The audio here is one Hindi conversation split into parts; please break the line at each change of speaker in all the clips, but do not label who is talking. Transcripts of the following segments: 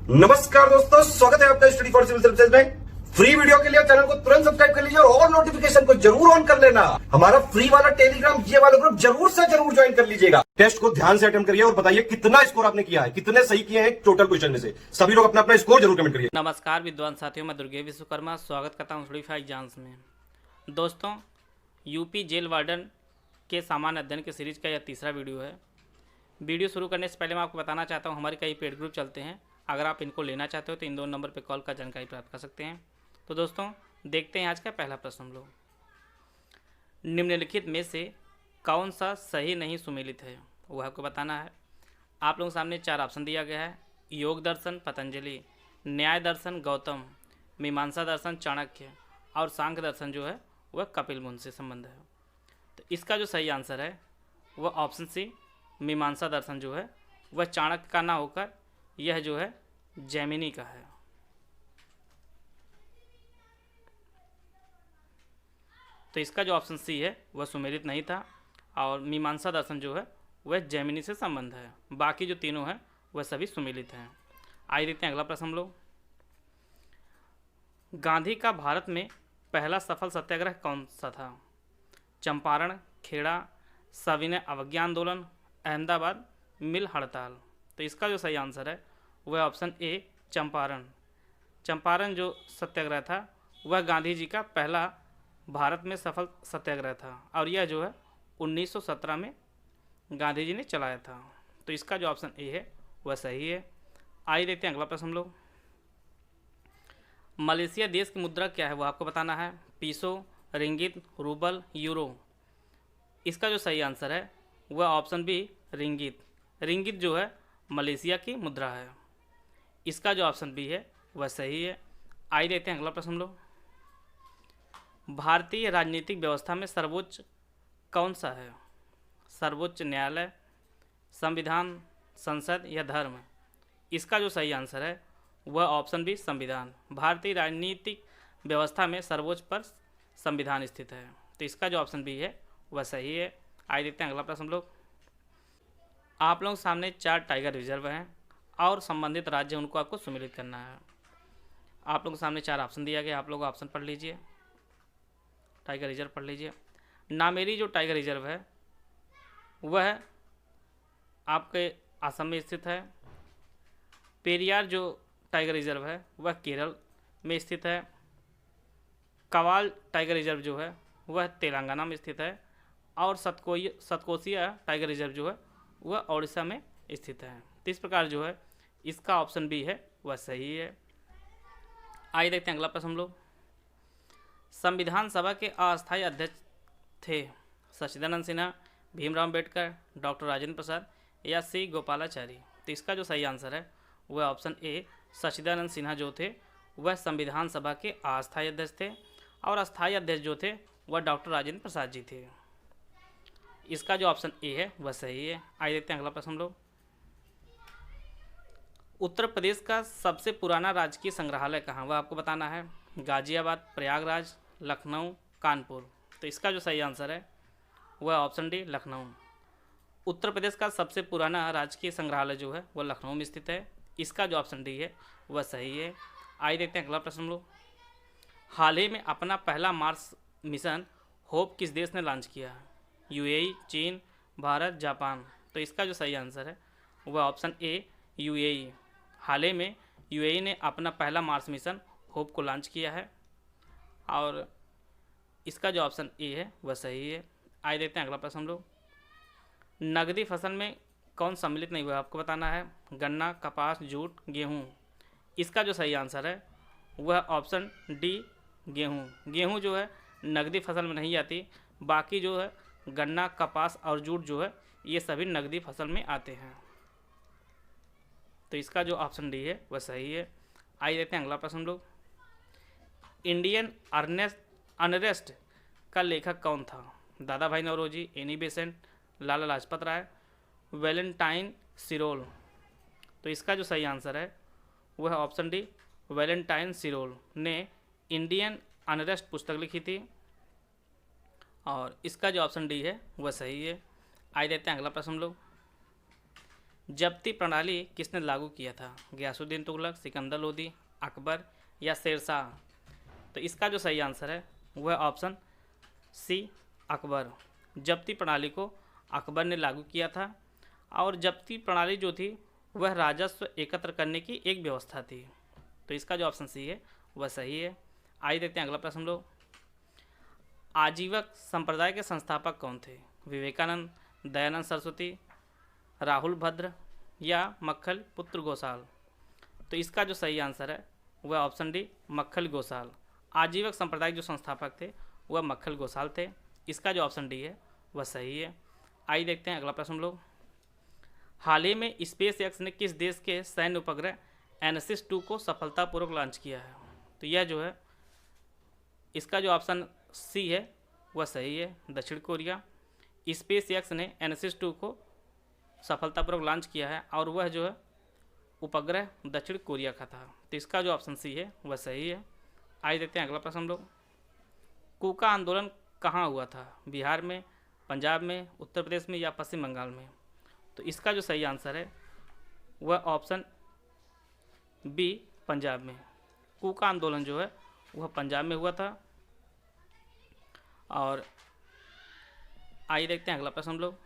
नमस्कार दोस्तों, स्वागत है आपका स्टडी फॉर सिविल सर्विसेज में। फ्री वीडियो के लिए चैनल को तुरंत सब्सक्राइब कर लीजिए और नोटिफिकेशन को जरूर ऑन कर लेना। हमारा फ्री वाला टेलीग्राम ये वाला ग्रुप जरूर से जरूर ज्वाइन कर लीजिएगा। टेस्ट को ध्यान से अटेम्प्ट करिए और बताइए कितना स्कोर आपने किया है, कितने सही किए हैं टोटल क्वेश्चन में से। सभी लोग अपना अपना स्कोर जरूर कमेंट करिए।
नमस्कार विद्वान साथियों, मैं दुर्गे विश्वकर्मा स्वागत करता हूँ स्टडी फॉर एग्जाम्स में। दोस्तों, यूपी जेल वार्डन के सामान्य अध्ययन की सीरीज का यह तीसरा वीडियो है। वीडियो शुरू करने से पहले मैं आपको बताना चाहता हूँ हमारे कई पेड ग्रुप चलते हैं। अगर आप इनको लेना चाहते हो तो इन दोनों नंबर पर कॉल कर जानकारी प्राप्त कर सकते हैं। तो दोस्तों, देखते हैं आज का पहला प्रश्न हम लोग। निम्नलिखित में से कौन सा सही नहीं सुमेलित है, वह आपको बताना है। आप लोगों के सामने 4 ऑप्शन दिया गया है। योग दर्शन पतंजलि, न्याय दर्शन गौतम, मीमांसा दर्शन चाणक्य और सांख्य दर्शन जो है वह कपिल मुनि से संबंध है। तो इसका जो सही आंसर है वह ऑप्शन सी मीमांसा दर्शन जो है वह चाणक्य का ना होकर यह जो है जैमिनी का है। तो इसका जो ऑप्शन सी है वह सुमेलित नहीं था और मीमांसा दर्शन जो है वह जैमिनी से संबंध है। बाकी जो तीनों हैं वह सभी सुमेलित हैं। आइए देखते हैं अगला प्रश्न हम लोग। गांधी का भारत में पहला सफल सत्याग्रह कौन सा था? चंपारण, खेड़ा, सविनय अवज्ञा आंदोलन, अहमदाबाद मिल हड़ताल। तो इसका जो सही आंसर है वह ऑप्शन ए चंपारण। चंपारण जो सत्याग्रह था वह गांधी जी का पहला भारत में सफल सत्याग्रह था और यह जो है 1917 में गांधी जी ने चलाया था। तो इसका जो ऑप्शन ए है वह सही है। आइए देखते हैं अगला प्रश्न हम लोग। मलेशिया देश की मुद्रा क्या है वह आपको बताना है। पीसो, रिंगित, रूबल, यूरो। इसका जो सही आंसर है वह ऑप्शन बी रिंगित। रिंगित जो है मलेशिया की मुद्रा है। इसका जो ऑप्शन बी है वह सही है। आइए देखते हैं अगला प्रश्न हम लोग। भारतीय राजनीतिक व्यवस्था में सर्वोच्च कौन सा है? सर्वोच्च न्यायालय, संविधान, संसद या धर्म। इसका जो सही आंसर है वह ऑप्शन बी संविधान। भारतीय राजनीतिक व्यवस्था में सर्वोच्च पर संविधान स्थित है। तो इसका जो ऑप्शन बी है वह सही है। आइए देखते हैं अगला प्रश्न हम लोग। आप लोगों के सामने 4 टाइगर रिजर्व हैं और संबंधित राज्य उनको आपको सुमेलित करना है। आप लोगों के सामने 4 ऑप्शन दिया गया, आप लोग ऑप्शन पढ़ लीजिए, टाइगर रिजर्व पढ़ लीजिए। नामेरी जो टाइगर रिजर्व है वह आपके असम में स्थित है। पेरियार जो टाइगर रिजर्व है वह केरल में स्थित है। कवाल टाइगर रिजर्व जो है वह तेलंगाना में स्थित है और सतकोसिया टाइगर रिजर्व जो है वह उड़ीसा में स्थित है। तो इस प्रकार जो है इसका ऑप्शन बी है वह सही है। आइए देखते हैं अगला प्रश्न हम लोग। संविधान सभा के अस्थायी अध्यक्ष थे सच्चिदानंद सिन्हा, भीमराव अम्बेडकर, डॉक्टर राजेंद्र प्रसाद या सी गोपालाचारी। तो इसका जो सही आंसर है वह ऑप्शन ए सच्चिदानंद सिन्हा जो थे वह संविधान सभा के अस्थायी अध्यक्ष थे और अस्थायी अध्यक्ष जो थे वह डॉक्टर राजेंद्र प्रसाद जी थे। इसका जो ऑप्शन ए है वह सही है। आइए देखते हैं अगला प्रश्न हम लोग। उत्तर प्रदेश का सबसे पुराना राजकीय संग्रहालय कहाँ, वह आपको बताना है। गाजियाबाद, प्रयागराज, लखनऊ, कानपुर। तो इसका जो सही आंसर है वह ऑप्शन डी लखनऊ। उत्तर प्रदेश का सबसे पुराना राजकीय संग्रहालय जो है वह लखनऊ में स्थित है। इसका जो ऑप्शन डी है वह सही है। आइए देखते हैं अगला प्रश्न हम लोग। हाल ही में अपना पहला मार्स मिशन होप किस देश ने लॉन्च किया है? यूएई, चीन, भारत, जापान। तो इसका जो सही आंसर है वह ऑप्शन ए यूएई। हाल ही में यूएई ने अपना पहला मार्स मिशन होप को लॉन्च किया है और इसका जो ऑप्शन ए है वह सही है। आइए देखते हैं अगला प्रश्न हम लोग। नकदी फसल में कौन सम्मिलित नहीं हुआ आपको बताना है। गन्ना, कपास, जूट, गेहूँ। इसका जो सही आंसर है वह ऑप्शन डी गेहूँ। गेहूँ जो है नकदी फसल में नहीं आती, बाकी जो है गन्ना, कपास और जूट जो है ये सभी नकदी फसल में आते हैं। तो इसका जो ऑप्शन डी है वह सही है। आइए देखते हैं अगला प्रश्न हम लोग। इंडियन अनरेस्ट का लेखक कौन था? दादा भाई Naoroji, Annie Besant, Lala Lajpat Rai, Valentine सिरोल। तो इसका जो सही आंसर है वह ऑप्शन डी वैलेंटाइन सिरोल ने इंडियन अनरेस्ट पुस्तक लिखी थी और इसका जो ऑप्शन डी है वह सही है। आइए देखते हैं अगला प्रश्न हम लोग। जब्ती प्रणाली किसने लागू किया था? गयासुद्दीन तुगलक, सिकंदर लोदी, अकबर या शेरशाह? तो इसका जो सही आंसर है वह ऑप्शन सी अकबर। जब्ती प्रणाली को अकबर ने लागू किया था और जब्ती प्रणाली जो थी वह राजस्व एकत्र करने की एक व्यवस्था थी। तो इसका जो ऑप्शन सी है वह सही है। आइए देखते हैं अगला प्रश्न लोग। आजीवक संप्रदाय के संस्थापक कौन थे? विवेकानंद, दयानंद सरस्वती, राहुल भद्र या मक्खल पुत्र गोसाल? तो इसका जो सही आंसर है वह ऑप्शन डी मक्खल गोसाल। आजीवक संप्रदाय जो संस्थापक थे वह मक्खल गोसाल थे। इसका जो ऑप्शन डी है वह सही है। आइए देखते हैं अगला प्रश्न हम लोग। हाल ही में स्पेस एक्स ने किस देश के सैन्य उपग्रह एनासिस-2 को सफलतापूर्वक लॉन्च किया है? तो यह जो है इसका जो ऑप्शन सी है वह सही है, दक्षिण कोरिया। स्पेस एक्स ने एनासिस-2 को सफलतापूर्वक लॉन्च किया है और वह जो है उपग्रह दक्षिण कोरिया का था। तो इसका जो ऑप्शन सी है वह सही है। आइए देखते हैं अगला प्रश्न हम लोग। कूका आंदोलन कहाँ हुआ था? बिहार में, पंजाब में, उत्तर प्रदेश में या पश्चिम बंगाल में? तो इसका जो सही आंसर है वह ऑप्शन बी पंजाब में। कूका आंदोलन जो है वह पंजाब में हुआ था। और आइए देखते हैं अगला प्रश्न हम लोग।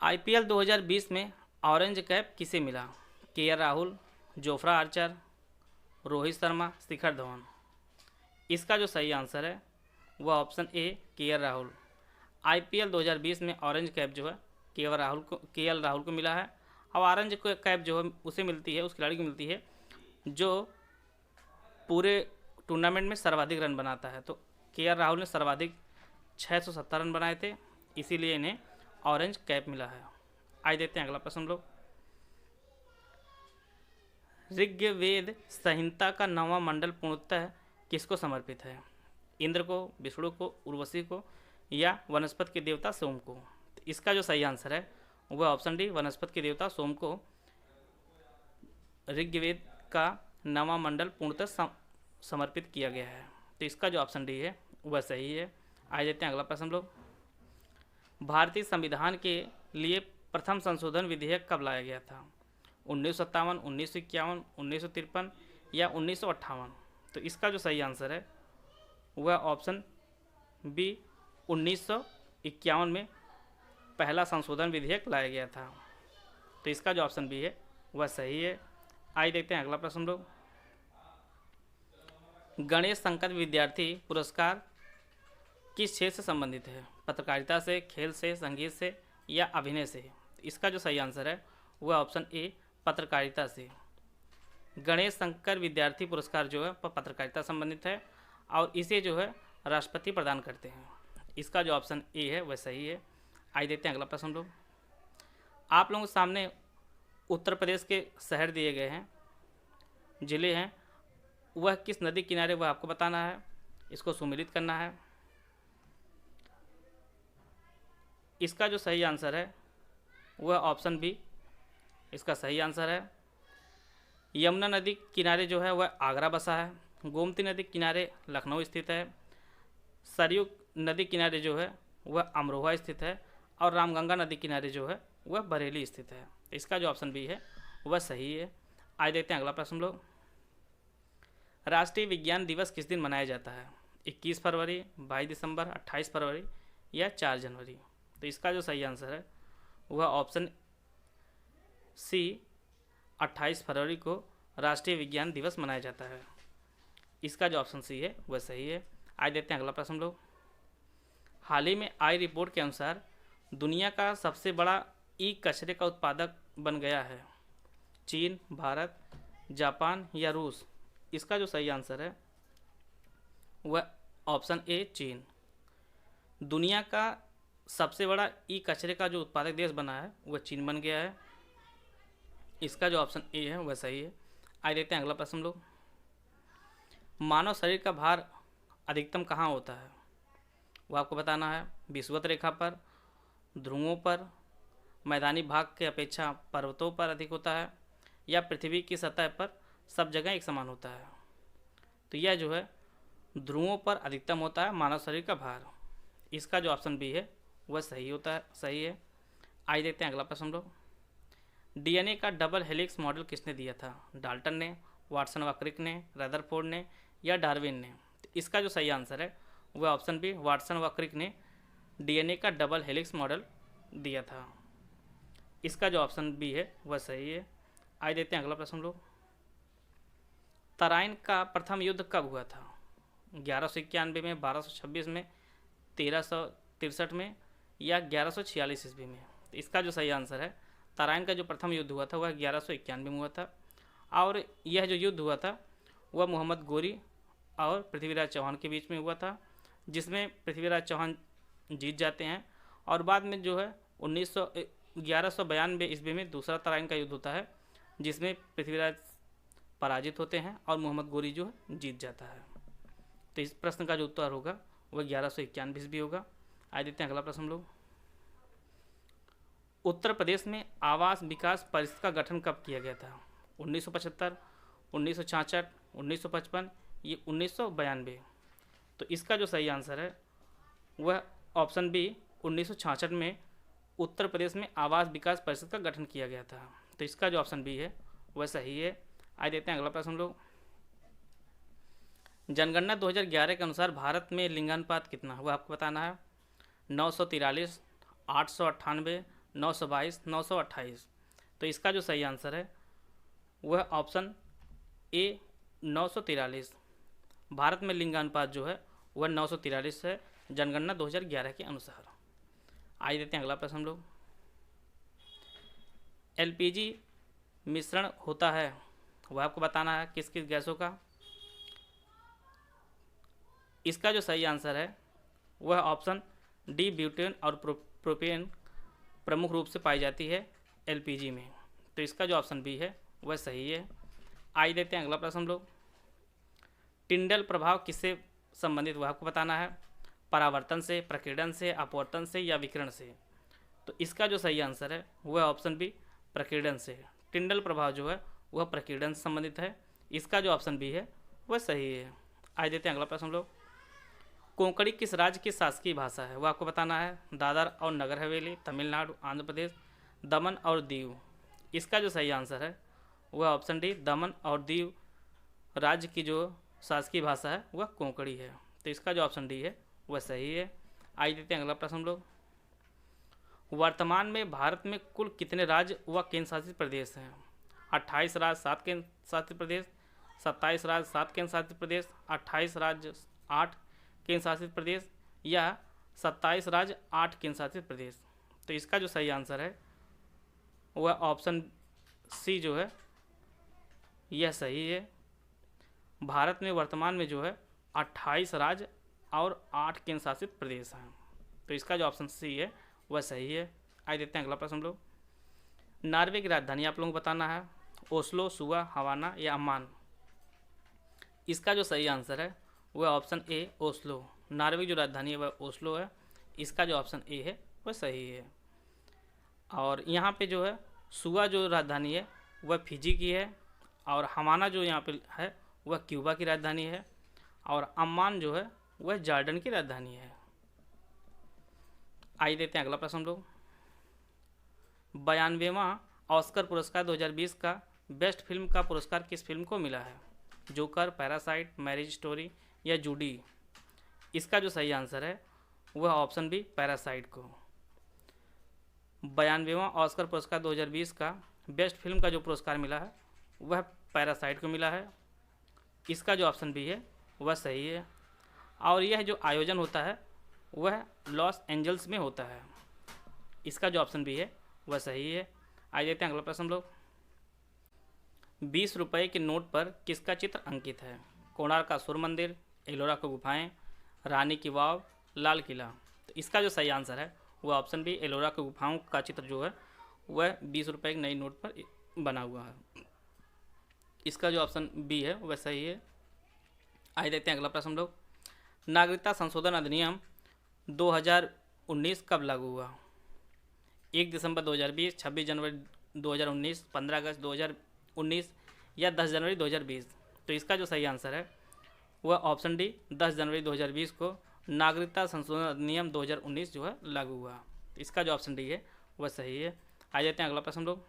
आईपीएल 2020 में ऑरेंज कैप किसे मिला? के राहुल, जोफ्रा आर्चर, रोहित शर्मा, शिखर धवन? इसका जो सही आंसर है वह ऑप्शन ए के राहुल। आईपीएल 2020 में ऑरेंज कैप जो है के एल राहुल को मिला है। और ऑरेंज कैप जो है उसे मिलती है, उस खिलाड़ी को मिलती है जो पूरे टूर्नामेंट में सर्वाधिक रन बनाता है। तो के एल राहुल ने सर्वाधिक 670 रन बनाए थे, इसीलिए इन्हें ऑरेंज कैप मिला है। आइए देखते हैं अगला प्रश्न हम लोग। ऋग्वेद संहिता का 9वां मंडल पूर्णतः किसको समर्पित है? इंद्र को, विष्णु को, उर्वशी को या वनस्पति के देवता सोम को? तो इसका जो सही आंसर है वह ऑप्शन डी वनस्पति के देवता सोम को ऋग्वेद का 9वां मंडल पूर्णतः समर्पित किया गया है। तो इसका जो ऑप्शन डी है वह सही है। आइए देखते हैं अगला प्रश्न लोग। भारतीय संविधान के लिए प्रथम संशोधन विधेयक कब लाया गया था? 1957, 1951, 1953 या 1958? तो इसका जो सही आंसर है वह ऑप्शन बी 1951 में पहला संशोधन विधेयक लाया गया था। तो इसका जो ऑप्शन बी है वह सही है। आइए देखते हैं अगला प्रश्न लोग। गणेश शंकर विद्यार्थी पुरस्कार किस क्षेत्र से संबंधित है? पत्रकारिता से, खेल से, संगीत से या अभिनय से? इसका जो सही आंसर है वह ऑप्शन ए पत्रकारिता से। गणेश शंकर विद्यार्थी पुरस्कार जो है वह पत्रकारिता संबंधित है और इसे जो है राष्ट्रपति प्रदान करते हैं। इसका जो ऑप्शन ए है वह सही है। आइए देखते हैं अगला प्रश्न लोग। आप लोगों के सामने उत्तर प्रदेश के शहर दिए गए हैं, जिले हैं, वह किस नदी किनारे वह आपको बताना है, इसको सुमेलित करना है। इसका जो सही आंसर है वह ऑप्शन बी इसका सही आंसर है। यमुना नदी किनारे जो है वह आगरा बसा है। गोमती नदी किनारे लखनऊ स्थित है। सरयू नदी किनारे जो है वह अमरोहा स्थित है और रामगंगा नदी किनारे जो है वह बरेली स्थित है। इसका जो ऑप्शन बी है वह सही है। आइए देखते हैं अगला प्रश्न लोग। राष्ट्रीय विज्ञान दिवस किस दिन मनाया जाता है? 21 फरवरी, 22 दिसंबर, 28 फरवरी या 4 जनवरी? तो इसका जो सही आंसर है वह ऑप्शन सी 28 फरवरी को राष्ट्रीय विज्ञान दिवस मनाया जाता है। इसका जो ऑप्शन सी है वह सही है। आज देखते हैं अगला प्रश्न लोग। हाल ही में आई रिपोर्ट के अनुसार दुनिया का सबसे बड़ा ई कचरे का उत्पादक बन गया है चीन, भारत, जापान या रूस? इसका जो सही आंसर है वह ऑप्शन ए चीन। दुनिया का सबसे बड़ा ई कचरे का जो उत्पादक देश बना है वह चीन बन गया है। इसका जो ऑप्शन ए है वह सही है। आइए देखते हैं अगला प्रश्न लोग। मानव शरीर का भार अधिकतम कहाँ होता है? वो आपको बताना है। विषुवत रेखा पर, ध्रुवों पर, मैदानी भाग के अपेक्षा पर्वतों पर अधिक होता है या पृथ्वी की सतह पर सब जगह एक समान होता है? तो यह जो है ध्रुवों पर अधिकतम होता है मानव शरीर का भार। इसका जो ऑप्शन बी है वह सही है। आइए देखते हैं अगला प्रश्न हम लोग। डीएनए का डबल हेलिक्स मॉडल किसने दिया था? डाल्टन ने, वाटसन व क्रिक ने, रदरफोर्ड ने या डार्विन ने? तो इसका जो सही आंसर है वह ऑप्शन बी, वाटसन व क्रिक ने डीएनए का डबल हेलिक्स मॉडल दिया था। इसका जो ऑप्शन बी है वह सही है। आइए देखते हैं अगला प्रश्न हम लोग। तराइन का प्रथम युद्ध कब हुआ था? 1191 में, 1226 में, 1363 में या 1146 ईस्वी में? तो इसका जो सही आंसर है, तराइन का जो प्रथम युद्ध हुआ था वह 1191 में हुआ था और यह जो युद्ध हुआ था वह मोहम्मद गोरी और पृथ्वीराज चौहान के बीच में हुआ था, जिसमें पृथ्वीराज चौहान जीत जाते हैं और बाद में जो है 1192 ईस्वी में दूसरा तराइन का युद्ध होता है, जिसमें पृथ्वीराज पराजित होते हैं और मोहम्मद गोरी जो है जीत जाता है। तो इस प्रश्न का जो उत्तर होगा वह 1191 ईस्वी होगा। आइए देखते हैं अगला प्रश्न हम लोग। उत्तर प्रदेश में आवास विकास परिषद का गठन कब किया गया था? 1975, 1966, 1955 ये 1992? तो इसका जो सही आंसर है वह ऑप्शन बी, 1966 में उत्तर प्रदेश में आवास विकास परिषद का गठन किया गया था। तो इसका जो ऑप्शन बी है वह सही है। आइए देखते हैं अगला प्रश्न हम लोग। जनगणना 2011 के अनुसार भारत में लिंगानुपात कितना है वह आपको बताना है। 943, 898, 922, 928। तो इसका जो सही आंसर है वह ऑप्शन ए, 943। भारत में लिंगानुपात जो है वह 943 है जनगणना 2011 के अनुसार। आइए देते हैं अगला प्रश्न हम लोग। एलपीजी मिश्रण होता है वह आपको बताना है किस किस गैसों का। इसका जो सही आंसर है वह ऑप्शन डी, ब्यूटेन और प्रोपेन प्रमुख रूप से पाई जाती है एलपीजी में। तो इसका जो ऑप्शन बी है वह सही है। आइए देते हैं अगला प्रश्न हम लोग। टिंडल प्रभाव किससे संबंधित वह आपको बताना है। परावर्तन से, प्रकीर्णन से, अपवर्तन से या विकिरण से? तो इसका जो सही आंसर है वह ऑप्शन बी, प्रकीर्णन से। टिंडल प्रभाव जो है वह प्रकीर्णन से संबंधित है। इसका जो ऑप्शन बी है वह सही है। आइए देते हैं अगला प्रश्न हम लोग। कोंकणी किस राज्य की शासकीय भाषा है वह आपको बताना है। दादर और नगर हवेली, तमिलनाडु, आंध्र प्रदेश, दमन और दीव? इसका जो सही आंसर है वह ऑप्शन डी, दमन और दीव राज्य की जो शासकीय भाषा है वह कोंकणी है। तो इसका जो ऑप्शन डी है वह सही है। आइए देते हैं अगला प्रश्न हम लोग। वर्तमान में भारत में कुल कितने राज्य व केंद्र शासित प्रदेश हैं? 28 राज्य, 7 केंद्र शासित प्रदेश, 27 राज्य, 7 केंद्र शासित प्रदेश, 28 राज्य, 8 केंद्र शासित प्रदेश या 27 राज्य, 8 केंद्र शासित प्रदेश? तो इसका जो सही आंसर है वह ऑप्शन सी जो है यह सही है। भारत में वर्तमान में जो है 28 राज्य और 8 केंद्र शासित प्रदेश हैं। तो इसका जो ऑप्शन सी है वह सही है। आइए देखते हैं अगला प्रश्न हम लोग। नॉर्वे की राजधानी आप लोगों को बताना है। ओस्लो, सुवा, हवाना या अम्मान? इसका जो सही आंसर है वह ऑप्शन ए, ओस्लो। नॉर्वे की जो राजधानी है वह ओस्लो है। इसका जो ऑप्शन ए है वह सही है। और यहाँ पे जो है सुवा जो राजधानी है वह फिजी की है और हवाना जो यहाँ पे है वह क्यूबा की राजधानी है और अम्मान जो है वह जॉर्डन की राजधानी है। आइए देते हैं अगला प्रश्न हम लोग। 92वां ऑस्कर पुरस्कार 2020 का बेस्ट फिल्म का पुरस्कार किस फिल्म को मिला है? जोकर, पैरासाइट, मैरिज स्टोरी या जूडी? इसका जो सही आंसर है वह ऑप्शन बी, पैरासाइट को। 92वां ऑस्कर पुरस्कार 2020 का बेस्ट फिल्म का जो पुरस्कार मिला है वह पैरासाइट को मिला है। इसका जो ऑप्शन बी है वह सही है। और यह जो आयोजन होता है वह लॉस एंजल्स में होता है। इसका जो ऑप्शन बी है वह सही है। आइए देखते हैं अगला प्रश्न हम लोग। 20 रुपये के नोट पर किसका चित्र अंकित है? कोणार्क का सूर्य मंदिर, एलोरा की गुफाएं, रानी की वाव, लाल किला? तो इसका जो सही आंसर है वह ऑप्शन बी, एलोरा की गुफाओं का चित्र जो है वह 20 रुपये के नई नोट पर बना हुआ है। इसका जो ऑप्शन बी है वह सही है। आइए देखते हैं अगला प्रश्न हम लोग। नागरिकता संशोधन अधिनियम 2019 कब लागू हुआ? 1 दिसंबर 2020, 26 जनवरी 2019, 15 अगस्त 2019 या 10 जनवरी 2020? तो इसका जो सही आंसर है वह ऑप्शन डी, 10 जनवरी 2020 को नागरिकता संशोधन अधिनियम 2019 जो है लागू हुआ। इसका जो ऑप्शन डी है वह सही है। आ जाते हैं अगला प्रश्न हम लोग।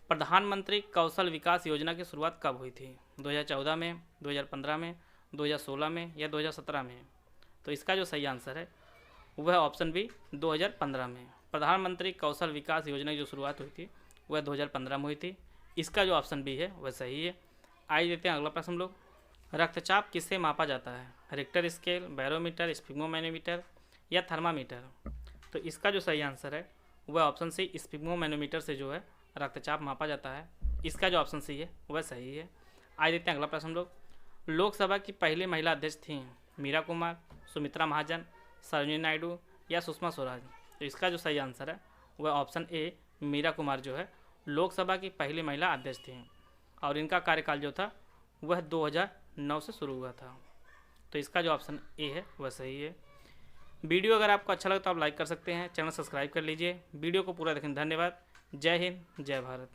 प्रधानमंत्री कौशल विकास योजना की शुरुआत कब हुई थी? 2014 में, 2015 में, 2016 में या 2017 में? तो इसका जो सही आंसर है वह ऑप्शन बी 2015 में। प्रधानमंत्री कौशल विकास योजना की जो शुरुआत हुई थी वह 2015 में हुई थी। इसका जो ऑप्शन बी है वह सही है। आइए देते हैं अगला प्रश्न हम लोग। रक्तचाप किससे मापा जाता है? रिक्टर स्केल, बैरोमीटर, स्पिग्मोमैनोमीटर या थर्मामीटर? तो इसका जो सही आंसर है वह ऑप्शन सी स्पिग्मोमैनोमीटर से जो है रक्तचाप मापा जाता है। इसका जो ऑप्शन सी है वह सही है। आइए देते हैं अगला प्रश्न हम लोग। लोकसभा की पहली महिला अध्यक्ष थी मीरा कुमार, सुमित्रा महाजन, सरोजिनी नायडू या सुषमा स्वराज? तो इसका जो सही आंसर है वह ऑप्शन ए मीरा कुमार जो है लोकसभा की पहली महिला अध्यक्ष थी और इनका कार्यकाल जो था वह 2009 से शुरू हुआ था। तो इसका जो ऑप्शन ए है वह सही है। वीडियो अगर आपको अच्छा लगे तो आप लाइक कर सकते हैं, चैनल सब्सक्राइब कर लीजिए। वीडियो को पूरा देखें। धन्यवाद। जय हिंद, जय भारत।